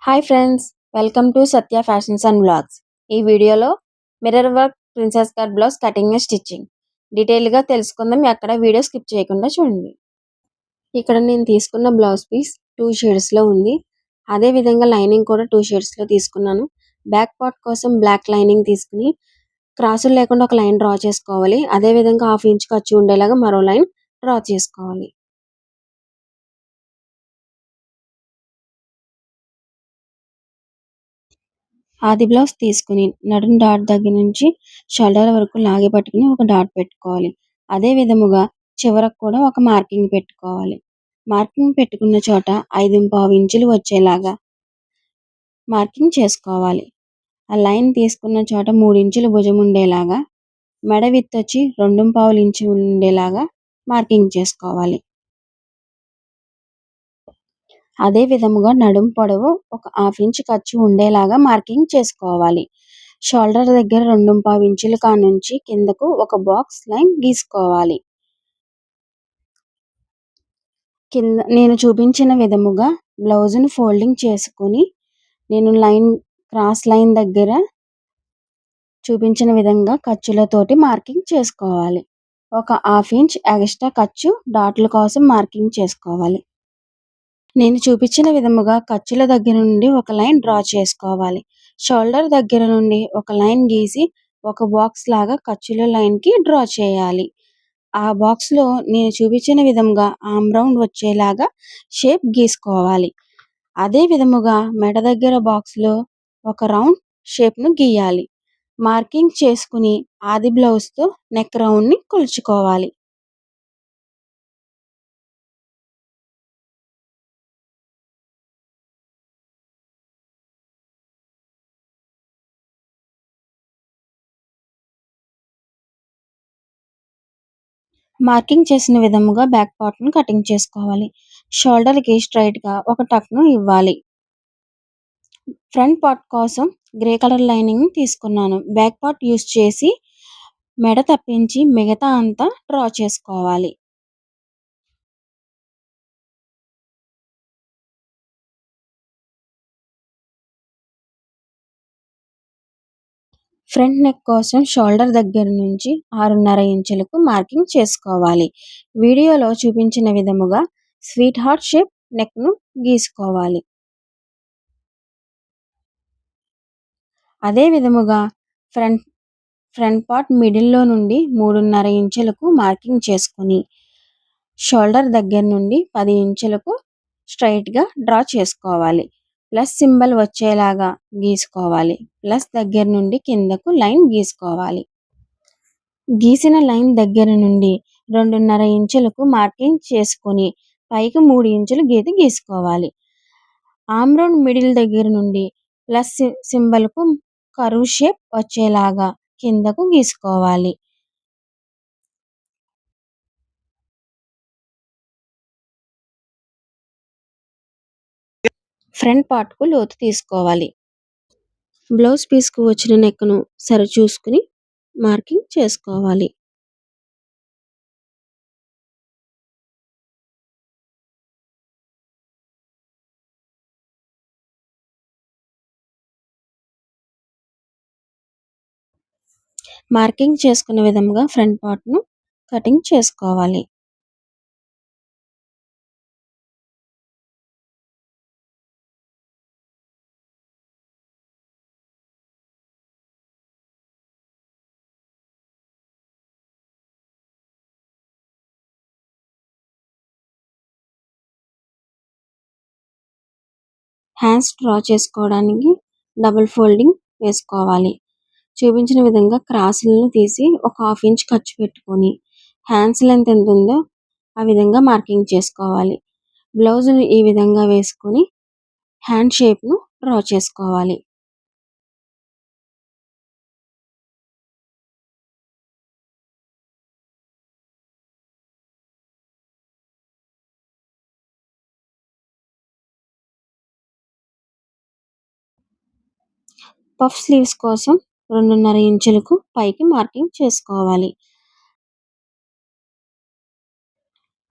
Hi friends, welcome to Satya fashions and blogs. ఈ వీడియోలో mirror work princess cut blouse cutting and stitching డీటెయిల్గా తెలుసుకుందాం. ఎక్కడ వీడియో స్కిప్ చేయకుండా చూడండి. ఇక్కడ నేను తీసుకున్న బ్లౌజ్ పీస్ 2 షేడ్స్లో ఉంది. అదే విధంగా లైనింగ్ కూడా 2 షేడ్స్లో తీసుకున్నాను. బ్యాక్ పార్ట్ కోసం బ్లాక్ లైనింగ్ తీసుకుని క్రాసులు లేకుండా ఒక లైన్ డ్రా చేసుకోవాలి. అదే విధంగా 1/2 ఇంచ్ ఖర్చు ఉండేలాగా మరో లైన్ డ్రా చేసుకోవాలి. ఆది బ్లౌజ్ తీసుకుని నడుం డాట్ దగ్గర నుంచి షోల్డర్ వరకు లాగి పట్టుకుని ఒక డాట్ పెట్టుకోవాలి. అదే విధముగా చివరకు కూడా ఒక మార్కింగ్ పెట్టుకోవాలి. మార్కింగ్ పెట్టుకున్న చోట 5.25 ఇంచులు వచ్చేలాగా మార్కింగ్ చేసుకోవాలి. ఆ లైన్ తీసుకున్న చోట 3 ఇంచులు భుజం ఉండేలాగా, మెడ విడ్త్ వచ్చి 2.25 ఇంచు ఉండేలాగా మార్కింగ్ చేసుకోవాలి. అదే విధముగా నడుం పొడవు ఒక 1/2 ఇంచ్ ఖర్చు ఉండేలాగా మార్కింగ్ చేసుకోవాలి. షోల్డర్ దగ్గర 2.25 ఇంచుల కానుంచి కిందకు ఒక బాక్స్ లైన్ గీసుకోవాలి. కింద నేను చూపించిన విధముగా బ్లౌజ్ను ఫోల్డింగ్ చేసుకుని నేను క్రాస్ లైన్ దగ్గర చూపించిన విధంగా ఖర్చులతోటి మార్కింగ్ చేసుకోవాలి. ఒక 1/2 ఇంచ్ ఎక్స్ట్రా ఖర్చు డాట్ల కోసం మార్కింగ్ చేసుకోవాలి. నేను చూపించిన విధముగా ఖర్చుల దగ్గర నుండి ఒక లైన్ డ్రా చేసుకోవాలి. షోల్డర్ దగ్గర నుండి ఒక లైన్ గీసి ఒక బాక్స్ లాగా ఖర్చుల లైన్కి డ్రా చేయాలి. ఆ బాక్స్లో నేను చూపించిన విధంగా ఆర్మ్ రౌండ్ వచ్చేలాగా షేప్ గీసుకోవాలి. అదే విధముగా మెడ దగ్గర బాక్స్లో ఒక రౌండ్ షేప్ను గీయాలి. మార్కింగ్ చేసుకుని ఆది బ్లౌజ్తో నెక్ రౌండ్ని కొలుచుకోవాలి. మార్కింగ్ చేసిన విధముగా బ్యాక్ పార్ట్ను కటింగ్ చేసుకోవాలి. షోల్డర్కి స్ట్రైట్గా ఒక టక్ను ఇవ్వాలి. ఫ్రంట్ పార్ట్ కోసం గ్రే కలర్ లైనింగ్ తీసుకున్నాను. బ్యాక్ పార్ట్ యూస్ చేసి మెడ తప్పించి మిగతా అంతా డ్రా చేసుకోవాలి. ఫ్రంట్ నెక్ కోసం షోల్డర్ దగ్గర నుంచి 6.5 ఇంచులకు మార్కింగ్ చేసుకోవాలి. వీడియోలో చూపించిన విధముగా స్వీట్ హార్ట్ షేప్ నెక్ను గీసుకోవాలి. అదే విధముగా ఫ్రంట్ పార్ట్ మిడిల్లో నుండి 3.5 ఇంచులకు మార్కింగ్ చేసుకుని షోల్డర్ దగ్గర నుండి 10 ఇంచులకు స్ట్రైట్గా డ్రా చేసుకోవాలి. ప్లస్ సింబల్ వచ్చేలాగా గీసుకోవాలి. ప్లస్ దగ్గర నుండి కిందకు లైన్ గీసుకోవాలి. గీసిన లైన్ దగ్గర నుండి 2.5 ఇంచులకు మార్కింగ్ చేసుకుని పైకి 3 ఇంచులు గీత గీసుకోవాలి. ఆర్మ్ రౌండ్ మిడిల్ దగ్గర నుండి ప్లస్ సింబల్కు కర్వ్ షేప్ వచ్చేలాగా కిందకు గీసుకోవాలి. ఫ్రంట్ పార్ట్కు లోతు తీసుకోవాలి. బ్లౌజ్ పీస్కు వచ్చిన నెక్ను సరిచూసుకుని మార్కింగ్ చేసుకోవాలి. మార్కింగ్ చేసుకున్న విధంగా ఫ్రంట్ పార్ట్ను కటింగ్ చేసుకోవాలి. హ్యాండ్స్ డ్రా చేసుకోవడానికి డబుల్ ఫోల్డింగ్ వేసుకోవాలి. చూపించిన విధంగా క్రాసులను తీసి ఒక 1/2 ఇంచ్ ఖర్చు పెట్టుకొని హ్యాండ్స్ లెంత్ ఎంత ఉందో ఆ విధంగా మార్కింగ్ చేసుకోవాలి. బ్లౌజును ఈ విధంగా వేసుకొని హ్యాండ్ షేప్ను డ్రా చేసుకోవాలి. పఫ్ స్లీవ్స్ కోసం 2.5 ఇంచులకు పైకి మార్కింగ్ చేసుకోవాలి.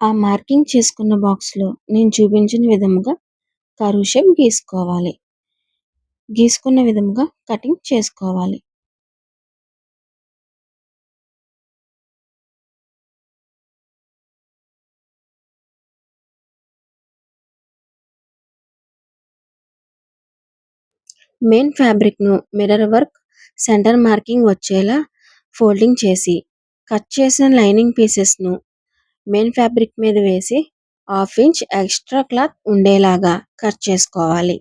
ఆ మార్కింగ్ చేసుకున్న బాక్స్లో నేను చూపించిన విధముగా కర్వ్ షేప్ గీసుకోవాలి. గీసుకున్న విధముగా కటింగ్ చేసుకోవాలి. మెయిన్ ఫ్యాబ్రిక్ను మిర్రర్ వర్క్ సెంటర్ మార్కింగ్ వచ్చేలా ఫోల్డింగ్ చేసి కట్ చేసిన లైనింగ్ పీసెస్ను మెయిన్ ఫ్యాబ్రిక్ మీద వేసి 1/2 ఇంచ్ ఎక్స్ట్రా క్లాత్ ఉండేలాగా కట్ చేసుకోవాలి.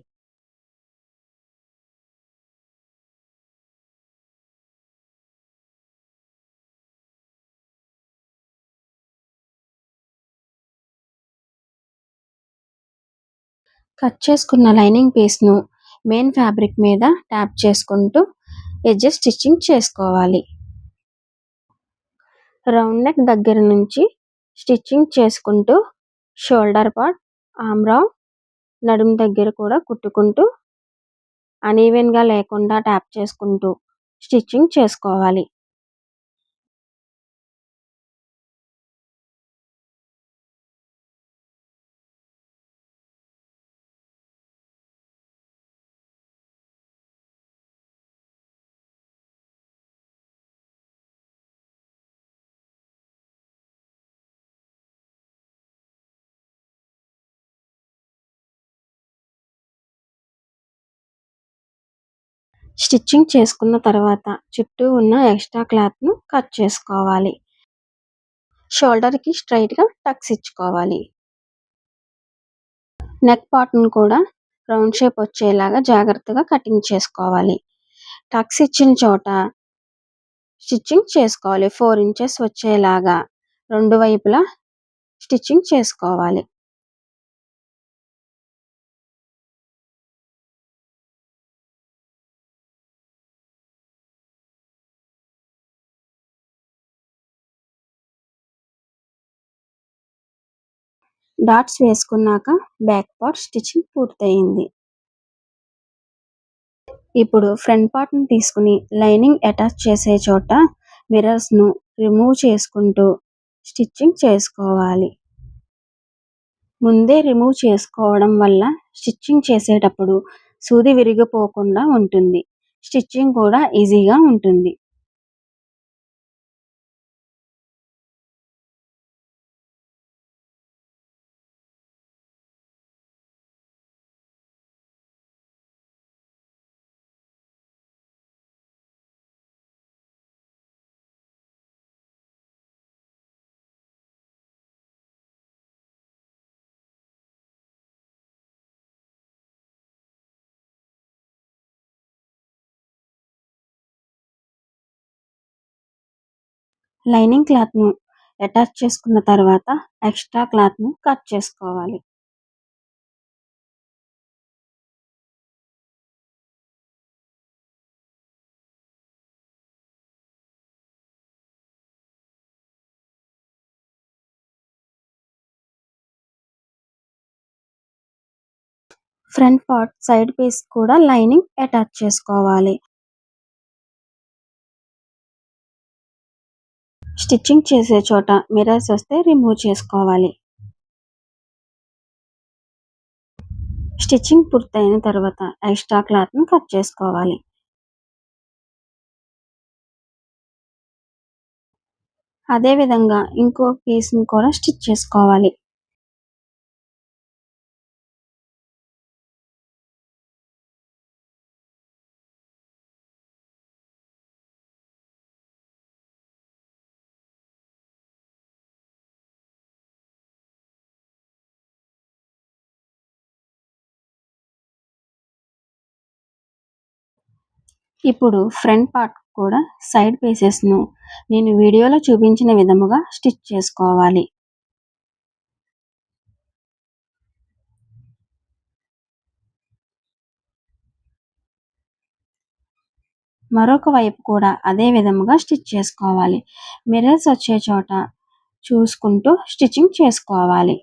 కట్ చేసుకున్న లైనింగ్ పీస్ను మెయిన్ ఫ్యాబ్రిక్ మీద ట్యాప్ చేసుకుంటూ ఎడ్జెస్ స్టిచ్చింగ్ చేసుకోవాలి. రౌండ్ నెక్ దగ్గర నుంచి స్టిచ్చింగ్ చేసుకుంటూ షోల్డర్ పార్ట్, ఆర్మ్ రౌండ్, నడుము దగ్గర కూడా కుట్టుకుంటూ అనీవెన్గా లేకుండా ట్యాప్ చేసుకుంటూ స్టిచ్చింగ్ చేసుకోవాలి. స్టిచ్చింగ్ చేసుకున్న తర్వాత చుట్టూ ఉన్న ఎక్స్ట్రా క్లాత్ను కట్ చేసుకోవాలి. షోల్డర్కి స్ట్రైట్గా టక్స్ ఇచ్చుకోవాలి. నెక్ పార్ట్ను కూడా రౌండ్ షేప్ వచ్చేలాగా జాగ్రత్తగా కటింగ్ చేసుకోవాలి. టక్స్ ఇచ్చిన చోట స్టిచ్చింగ్ చేసుకోవాలి. 4 ఇంచెస్ వచ్చేలాగా రెండు వైపులా స్టిచ్చింగ్ చేసుకోవాలి. డాట్స్ వేసుకున్నాక బ్యాక్ పార్ట్ స్టిచ్చింగ్ పూర్తయింది. ఇప్పుడు ఫ్రంట్ పార్ట్ను తీసుకుని లైనింగ్ అటాచ్ చేసే చోట మిర్రర్స్ను రిమూవ్ చేసుకుంటూ స్టిచ్చింగ్ చేసుకోవాలి. ముందే రిమూవ్ చేసుకోవడం వల్ల స్టిచ్చింగ్ చేసేటప్పుడు సూది విరిగిపోకుండా ఉంటుంది. స్టిచ్చింగ్ కూడా ఈజీగా ఉంటుంది. లైనింగ్ క్లాత్ను అటాచ్ చేసుకున్న తర్వాత ఎక్స్ట్రా క్లాత్ను కట్ చేసుకోవాలి. ఫ్రంట్ పార్ట్ సైడ్ పీస్ కూడా లైనింగ్ అటాచ్ చేసుకోవాలి. స్టిచ్చింగ్ చేసే చోట మిర్రర్స్ వస్తే రిమూవ్ చేసుకోవాలి. స్టిచ్చింగ్ పూర్తయిన తర్వాత ఎక్స్ట్రా క్లాత్ను కట్ చేసుకోవాలి. అదే విధంగా ఇంకో పీస్ని కూడా స్టిచ్ చేసుకోవాలి. ఇప్పుడు ఫ్రంట్ పార్ట్ కూడా సైడ్ పీసెస్ను నేను వీడియోలో చూపించిన విధముగా స్టిచ్ చేసుకోవాలి. మరొక వైపు కూడా అదే విధముగా స్టిచ్ చేసుకోవాలి. మిర్రర్స్ వచ్చే చోట చూసుకుంటూ స్టిచ్చింగ్ చేసుకోవాలి.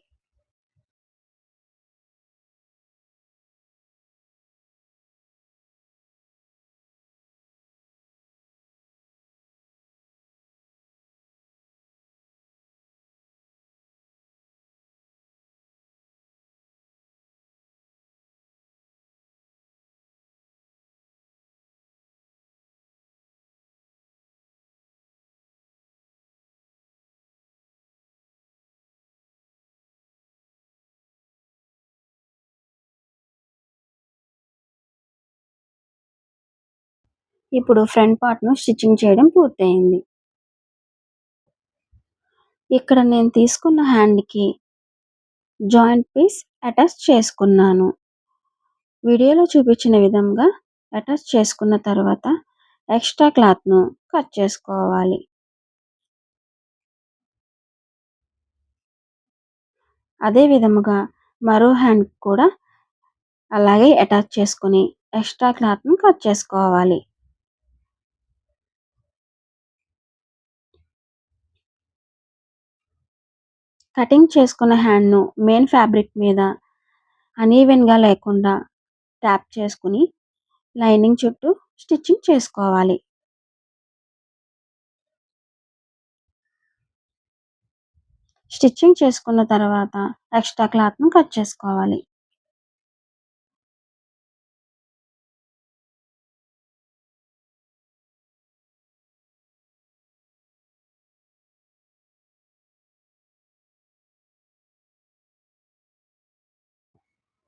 ఇప్పుడు ఫ్రంట్ పార్ట్‌ను స్టిచ్చింగ్ చేయడం పూర్తయింది. ఇక్కడ నేను తీసుకున్న హ్యాండ్‌కి జాయింట్ పీస్ అటాచ్ చేసుకున్నాను. వీడియోలో చూపించిన విధంగా అటాచ్ చేసుకున్న తర్వాత ఎక్స్‌ట్రా క్లాత్‌ను కట్ చేసుకోవాలి. అదే విధముగా మరో హ్యాండ్‌కి కూడా అలాగే అటాచ్ చేసుకొని ఎక్స్‌ట్రా క్లాత్‌ను కట్ చేసుకోవాలి. కటింగ్ చేసుకున్న హ్యాండ్‌ను మెయిన్ ఫ్యాబ్రిక్ మీద అనీవెన్‌గా లేకుండా ట్యాప్ చేసుకొని లైనింగ్ చుట్టూ స్టిచ్చింగ్ చేసుకోవాలి. స్టిచ్చింగ్ చేసుకున్న తర్వాత ఎక్స్‌ట్రా క్లాత్‌ను కట్ చేసుకోవాలి.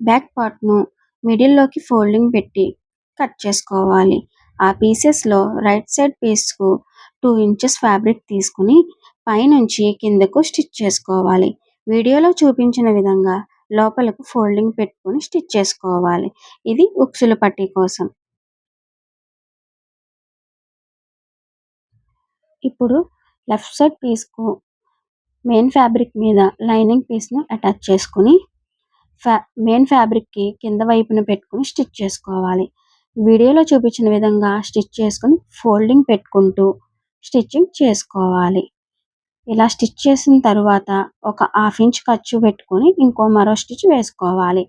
బ్యాక్ పార్ట్‌ను మిడిల్‌లోకి ఫోల్డింగ్ పెట్టి కట్ చేసుకోవాలి. ఆ పీసెస్‌లో రైట్ సైడ్ పీస్‌కు 2 ఇంచెస్ ఫ్యాబ్రిక్ తీసుకొని పైనుంచి కిందకు స్టిచ్ చేసుకోవాలి. వీడియోలో చూపించిన విధంగా లోపలకు ఫోల్డింగ్ పెట్టుకొని స్టిచ్ చేసుకోవాలి. ఇది ఉక్సుల పట్టీ కోసం. ఇప్పుడు లెఫ్ట్ సైడ్ పీస్‌కు మెయిన్ ఫ్యాబ్రిక్ మీద లైనింగ్ పీస్‌ను అటాచ్ చేసుకొని మెయిన్ ఫ్యాబ్రిక్‌కి కింద వైపున పెట్టుకొని స్టిచ్ చేసుకోవాలి. వీడియోలో చూపించిన విధంగా స్టిచ్ చేసుకొని ఫోల్డింగ్ పెట్టుకుంటూ స్టిచ్చింగ్ చేసుకోవాలి. ఇలా స్టిచ్ చేసిన తరువాత ఒక హాఫ్ ఇంచ్ ఖర్చు పెట్టుకొని మరో స్టిచ్ వేసుకోవాలి.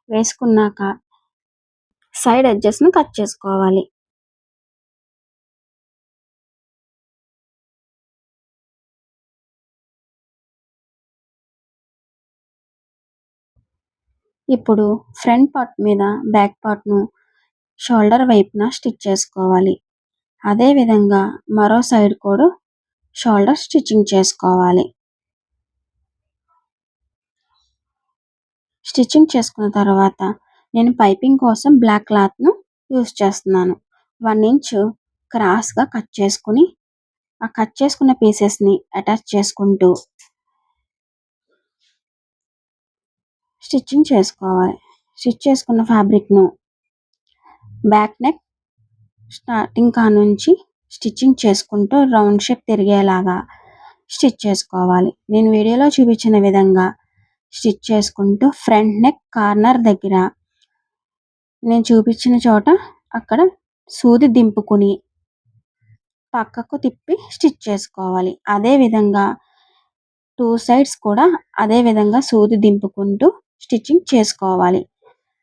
వేసుకున్నాక సైడ్ ఎడ్జెస్‌ను కట్ చేసుకోవాలి. ఇప్పుడు ఫ్రంట్ పార్ట్ మీద బ్యాక్ పార్ట్‌ను షోల్డర్ వైపున స్టిచ్ చేసుకోవాలి. అదే విధంగా మరో సైడ్ కూడా షోల్డర్ స్టిచ్చింగ్ చేసుకోవాలి. స్టిచ్చింగ్ చేసుకున్న తర్వాత నేను పైపింగ్ కోసం బ్లాక్ క్లాత్‌ను యూజ్ చేస్తున్నాను. 1 ఇంచు క్రాస్‌గా కట్ చేసుకొని, ఆ కట్ చేసుకున్న పీసెస్‌ని అటాచ్ చేసుకుంటూ స్టిచ్చింగ్ చేసుకోవాలి. స్టిచ్ చేసుకున్న ఫ్యాబ్రిక్‌ను బ్యాక్ నెక్ స్టార్టింగ్ కానుంచి స్టిచ్చింగ్ చేసుకుంటూ రౌండ్ షేప్ తిరిగేలాగా స్టిచ్ చేసుకోవాలి. నేను వీడియోలో చూపించిన విధంగా స్టిచ్ చేసుకుంటూ ఫ్రంట్ నెక్ కార్నర్ దగ్గర నేను చూపించిన చోట అక్కడ సూది దింపుకొని పక్కకు తిప్పి స్టిచ్ చేసుకోవాలి. అదే విధంగా 2 సైడ్స్ కూడా అదే విధంగా సూది దింపుకుంటూ స్టిచ్చింగ్ చేసుకోవాలి.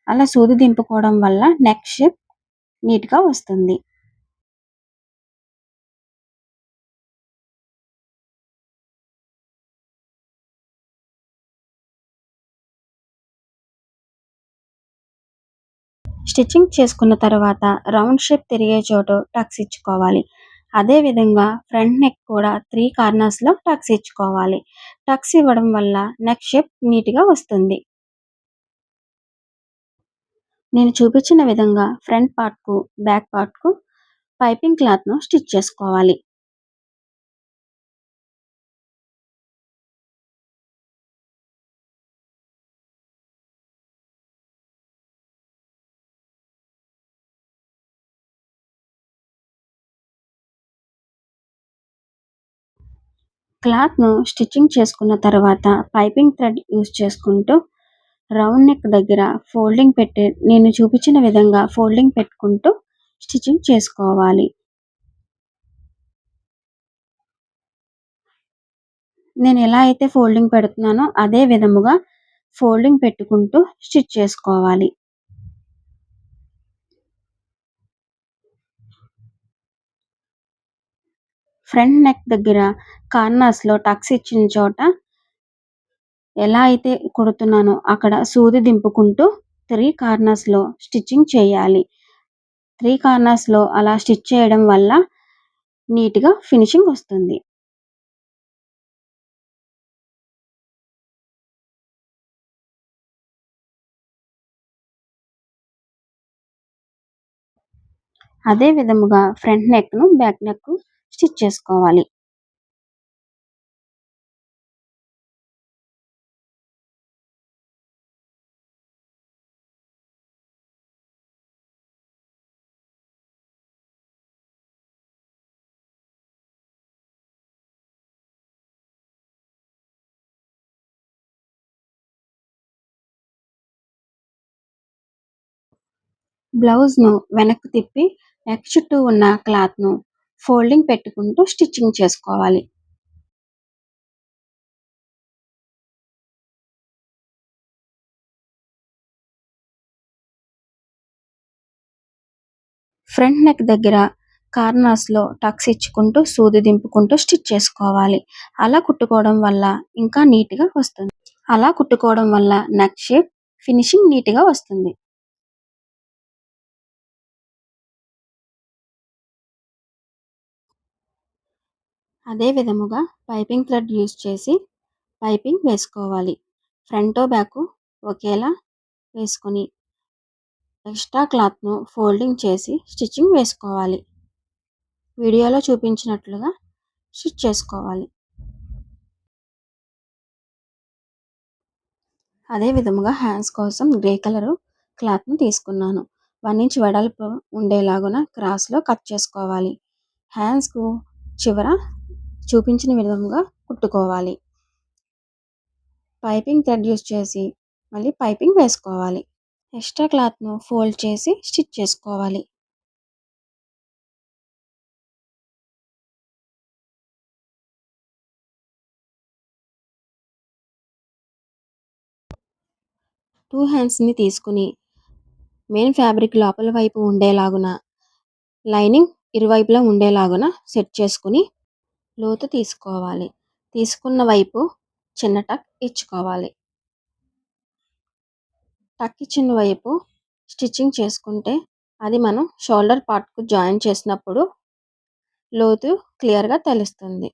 అలా సూది దింపుకోవడం వల్ల నెక్ షేప్ నీట్‌గా వస్తుంది. స్టిచ్చింగ్ చేసుకున్న తర్వాత రౌండ్ షేప్ తిరిగే చోట టక్స్ ఇచ్చుకోవాలి. అదే విధంగా ఫ్రంట్ నెక్ కూడా 3 కార్నర్స్‌లో టక్స్ ఇచ్చుకోవాలి. టక్స్ ఇవ్వడం వల్ల నెక్ షేప్ నీట్‌గా వస్తుంది. నేను చూపించిన విధంగా ఫ్రంట్ పార్ట్‌కు, బ్యాక్ పార్ట్‌కు పైపింగ్ క్లాత్‌ను స్టిచ్ చేసుకోవాలి. క్లాత్‌ను స్టిచ్చింగ్ చేసుకున్న తర్వాత పైపింగ్ థ్రెడ్ యూజ్ చేసుకుంటూ రౌండ్ నెక్ దగ్గర నేను చూపించిన విధంగా ఫోల్డింగ్ పెట్టుకుంటూ స్టిచ్చింగ్ చేసుకోవాలి. నేను ఎలా అయితే ఫోల్డింగ్ పెడుతున్నానో అదే విధముగా ఫోల్డింగ్ పెట్టుకుంటూ స్టిచ్ చేసుకోవాలి. ఫ్రంట్ నెక్ దగ్గర కార్నర్స్‌లో టక్స్ ఇచ్చిన చోట ఎలా అయితే కుడుతున్నానో అక్కడ సూది దింపుకుంటూ 3 కార్నర్స్‌లో స్టిచ్చింగ్ చేయాలి. 3 కార్నర్స్‌లో అలా స్టిచ్ చేయడం వల్ల నీట్‌గా ఫినిషింగ్ వస్తుంది. అదే విధముగా ఫ్రంట్ నెక్‌ను, బ్యాక్ నెక్ స్టిచ్ చేసుకోవాలి. బ్లౌజ్‌ను వెనక్కు తిప్పి నెక్ చుట్టూ ఉన్న క్లాత్‌ను ఫోల్డింగ్ పెట్టుకుంటూ స్టిచ్చింగ్ చేసుకోవాలి. ఫ్రంట్ నెక్ దగ్గర కార్నర్స్‌లో టక్స్ ఇచ్చుకుంటూ సూది దింపుకుంటూ స్టిచ్ చేసుకోవాలి. అలా కుట్టుకోవడం వల్ల ఇంకా నీట్‌గా వస్తుంది. అలా కుట్టుకోవడం వల్ల నెక్ షేప్, ఫినిషింగ్ నీట్‌గా వస్తుంది. అదే విధముగా పైపింగ్ థ్రెడ్ యూజ్ చేసి పైపింగ్ వేసుకోవాలి. ఫ్రంటు, బ్యాకు ఒకేలా వేసుకొని ఎక్స్ట్రా క్లాత్‌ను ఫోల్డింగ్ చేసి స్టిచ్చింగ్ వేసుకోవాలి. వీడియోలో చూపించినట్లుగా స్టిచ్ చేసుకోవాలి. అదే విధముగా హ్యాండ్స్ కోసం గ్రే కలరు క్లాత్‌ని తీసుకున్నాను. 1 ఇంచ్ వెడల్పు ఉండేలాగున క్రాస్‌లో కట్ చేసుకోవాలి. హ్యాండ్స్‌కు చివర చూపించిన విధముగా కుట్టుకోవాలి. పైపింగ్ థ్రెడ్ యూజ్ చేసి మళ్ళీ పైపింగ్ వేసుకోవాలి. ఎక్స్ట్రా క్లాత్‌ను ఫోల్డ్ చేసి స్టిచ్ చేసుకోవాలి. టూ హ్యాండ్స్‌ని తీసుకొని మెయిన్ ఫ్యాబ్రిక్ లోపల వైపు ఉండేలాగున లైనింగ్ ఇరువైపులా ఉండేలాగున సెట్ చేసుకొని లోతు తీసుకోవాలి. తీసుకున్న వైపు చిన్న టక్ ఇచ్చుకోవాలి. టక్ ఇచ్చిన వైపు స్టిచ్చింగ్ చేసుకుంటే అది మనం షోల్డర్ పార్ట్‌కు జాయిన్ చేసినప్పుడు లోతు క్లియర్‌గా తెలుస్తుంది.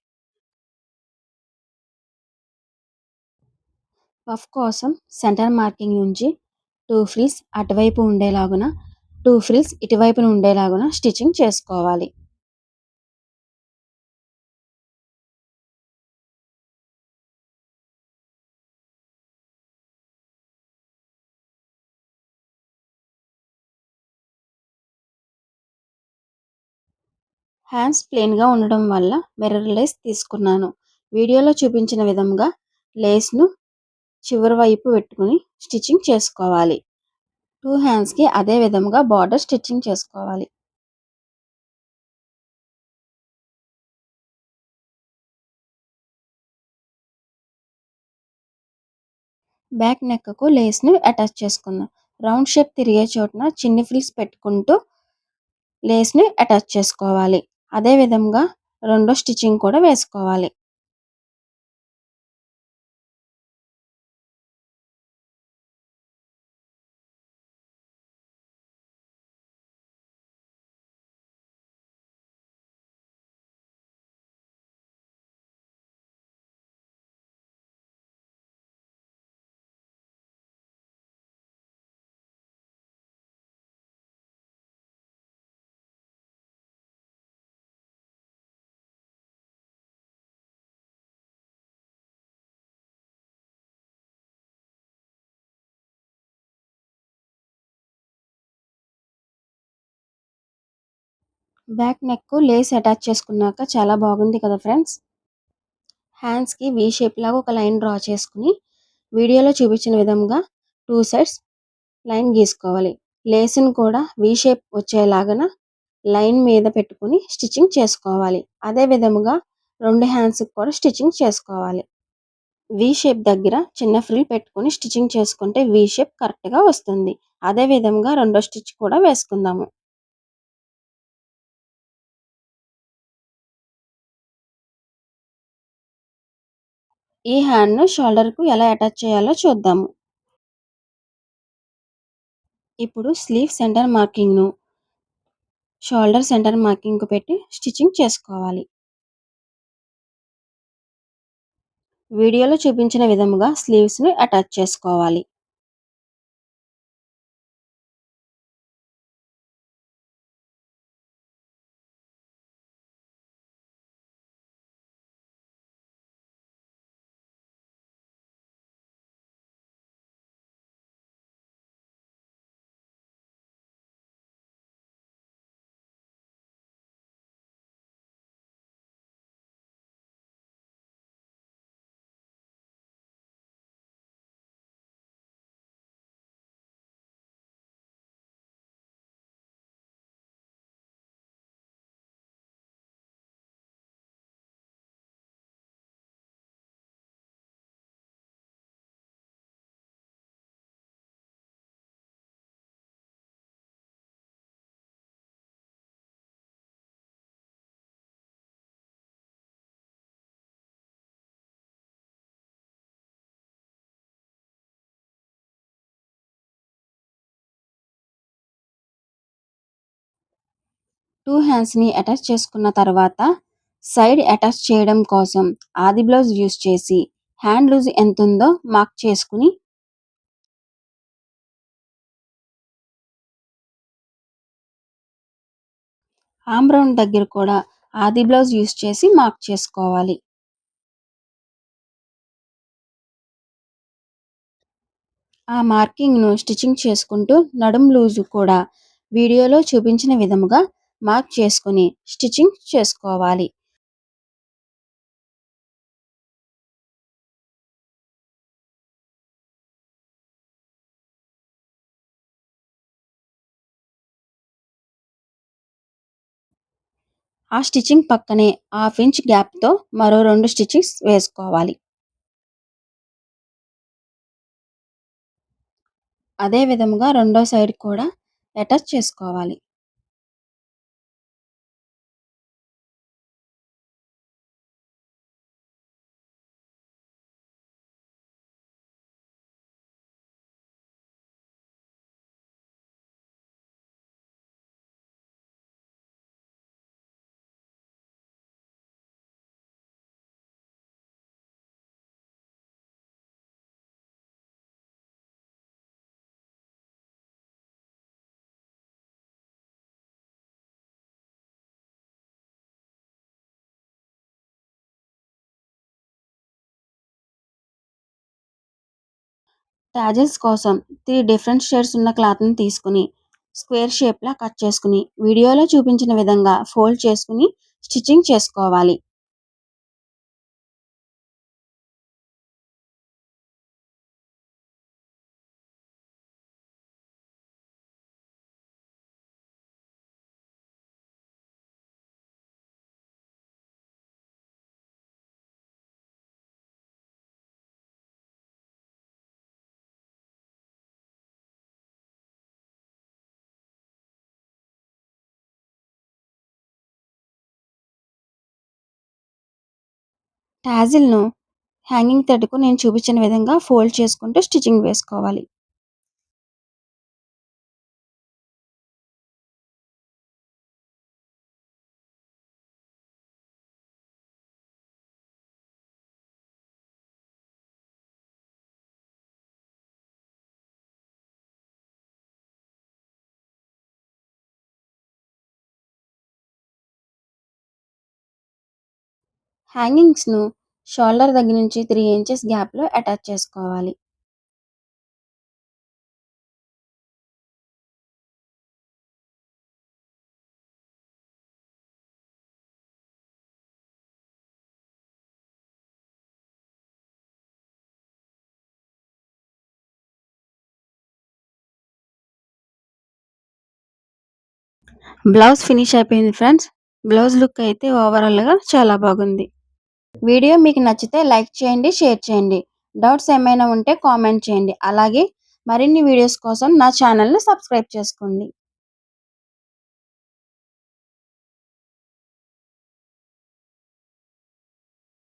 పఫ్ కోసం సెంటర్ మార్కింగ్ నుంచి 2 ఫ్రిల్స్ అటువైపు ఉండేలాగున, 2 ఫ్రిల్స్ ఇటువైపున ఉండేలాగున స్టిచ్చింగ్ చేసుకోవాలి. హ్యాండ్స్ ప్లెయిన్‌గా ఉండడం వల్ల మిర్రర్ లేస్ తీసుకున్నాను. వీడియోలో చూపించిన విధంగా లేస్‌ను చివరి వైపు పెట్టుకొని స్టిచ్చింగ్ చేసుకోవాలి. 2 హ్యాండ్స్‌కి అదే విధముగా బార్డర్ స్టిచ్చింగ్ చేసుకోవాలి. బ్యాక్ నెక్‌కు లేస్‌ని అటాచ్ చేసుకుందాం. రౌండ్ షేప్ తిరిగే చోటున చిన్ని ఫ్రిల్స్ పెట్టుకుంటూ లేస్‌ని అటాచ్ చేసుకోవాలి. అదే విధంగా రెండో స్టిచ్చింగ్ కూడా వేసుకోవాలి. బ్యాక్ నెక్‌కు లేస్ అటాచ్ చేసుకున్నాక చాలా బాగుంది కదా ఫ్రెండ్స్! హ్యాండ్స్‌కి వి షేప్ లాగా ఒక లైన్ డ్రా చేసుకొని వీడియోలో చూపించిన విధంగా 2 సైడ్స్ లైన్ గీసుకోవాలి. లేస్‌ని కూడా వి షేప్ వచ్చేలాగాన లైన్ మీద పెట్టుకొని స్టిచ్చింగ్ చేసుకోవాలి. అదే విధముగా 2 హ్యాండ్స్‌కి కూడా స్టిచ్చింగ్ చేసుకోవాలి. వి షేప్ దగ్గర చిన్న ఫ్రిల్ పెట్టుకొని స్టిచ్చింగ్ చేసుకుంటే వి షేప్ కరెక్ట్‌గా వస్తుంది. అదే విధంగా రెండో స్టిచ్ కూడా వేసుకుందాము. ఈ హ్యాండ్‌ను షోల్డర్‌కు ఎలా అటాచ్ చేయాలో చూద్దాము. ఇప్పుడు స్లీవ్ సెంటర్ మార్కింగ్‌ను షోల్డర్ సెంటర్ మార్కింగ్‌కు పెట్టి స్టిచ్చింగ్ చేసుకోవాలి. వీడియోలో చూపించిన విధముగా స్లీవ్స్‌ని అటాచ్ చేసుకోవాలి. 2 హ్యాండ్స్‌ని అటాచ్ చేసుకున్న తర్వాత సైడ్ అటాచ్ చేయడం కోసం ఆది బ్లౌజ్ యూజ్ చేసి హ్యాండ్ లూజ్ ఎంతుందో మార్క్ చేసుకుని ఆర్మ్ రౌండ్ దగ్గర కూడా ఆది బ్లౌజ్ యూజ్ చేసి మార్క్ చేసుకోవాలి. ఆ మార్కింగ్‌ను స్టిచ్చింగ్ చేసుకుంటూ నడుం లూజు కూడా వీడియోలో చూపించిన విధముగా మార్క్ చేసుకొని స్టిచ్చింగ్ చేసుకోవాలి. ఆ స్టిచ్చింగ్ పక్కనే హాఫ్ ఇంచ్ గ్యాప్‌తో మరో 2 స్టిచ్చింగ్స్ వేసుకోవాలి. అదే విధముగా రెండో సైడ్ కూడా అటాచ్ చేసుకోవాలి. టాజిల్స్ కోసం 3 డిఫరెంట్ షేడ్స్ ఉన్న క్లాత్‌ని తీసుకొని స్క్వేర్ షేప్‌లా కట్ చేసుకొని వీడియోలో చూపించిన విధంగా ఫోల్డ్ చేసుకొని స్టిచ్చింగ్ చేసుకోవాలి. టాజిల్‌ను హ్యాంగింగ్ థ్రెడ్‌కు నేను చూపించిన విధంగా ఫోల్డ్ చేసుకుంటూ స్టిచ్చింగ్ వేసుకోవాలి. హ్యాంగింగ్స్‌ను షోల్డర్ దగ్గర నుంచి 3 ఇంచెస్ గ్యాప్‌లో అటాచ్ చేసుకోవాలి. బ్లౌజ్ ఫినిష్ అయిపోయింది ఫ్రెండ్స్. బ్లౌజ్ లుక్ అయితే ఓవరాల్‌గా చాలా బాగుంది. వీడియో మీకు నచ్చితే లైక్ చేయండి, షేర్ చేయండి. డౌట్స్ ఏమైనా ఉంటే కామెంట్ చేయండి. అలాగే మరిన్ని వీడియోస్ కోసం నా ఛానల్‌ని సబ్స్క్రైబ్ చేసుకోండి.